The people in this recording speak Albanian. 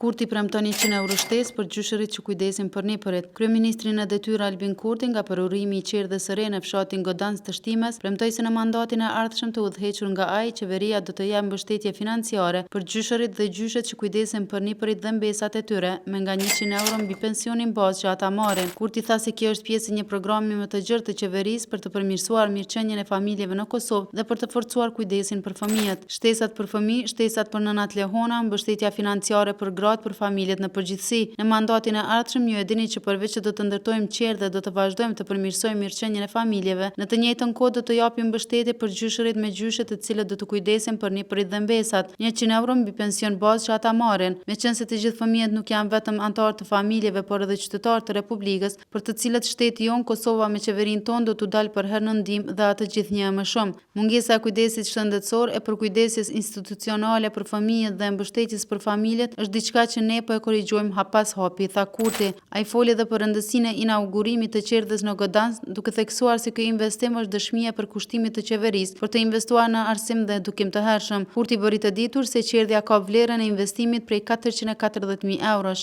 Kurti premton 100 euro shtesë për gjyshërit që kujdesin për nipërit. Kryeministri në detyrë Albin Kurti nga përurimi i qerë dhe sëre në fshatin Godancë të Shtimes premtoi se në mandatin e ardhshëm të udhëhequr nga ai, qeveria do të jap mbështetje financiare për gjyshërit dhe gjyshet që kujdesin për nipërit dhe mbesat e tyre, me nga 100 euro mbi pensionin bazë që ata marrin. Kurti tha se kjo është pjesë e një programi më të gjerë të qeverisë për të përmirësuar mirëqenien e familjeve në Kosovë dhe për të forcuar kujdesin për fëmijët. Shtesat për fëmijë, shtesat për nënat lehona, mbështetja financiare për gratë për familjet në përgjithësi. Në mandatin e ardhshëm ju e dini që përveç që do të ndërtojmë qerë dhe do të vazhdojmë të përmirësojmë mirëqenien e familjeve, në të njëjtën kohë do të japim mbështetje për gjyshërit me gjyshe të cilët do të kujdesin për nipërit dhe mbesat, 100 euro mbi pension bazë që ata marrin, meqense të gjithë fëmijët nuk janë vetëm anëtarë të familjeve, por edhe qytetarë të Republikës, për të cilët shteti jon Kosova me qeverinë tonë do t'u dalë për herë në ndihmë dhe atë gjithnjë më shumë. Mungesa e kujdesit shëndetësor e përkujdesjes institucionale për fëmijët dhe mbështetjes për familjet është diçka që ne po e korrigjojmë hap pas hapi, tha Kurti. Ai foli edhe për rëndësinë e inaugurimit të qerdhës në Godancë, duke theksuar se ky investim është dëshmia e përkushtimit të qeverisë për të investuar në arsim dhe edukim të hershëm. Kurti bëri të ditur se qerdhja ka vlerën e investimit prej 440.000 eurosh.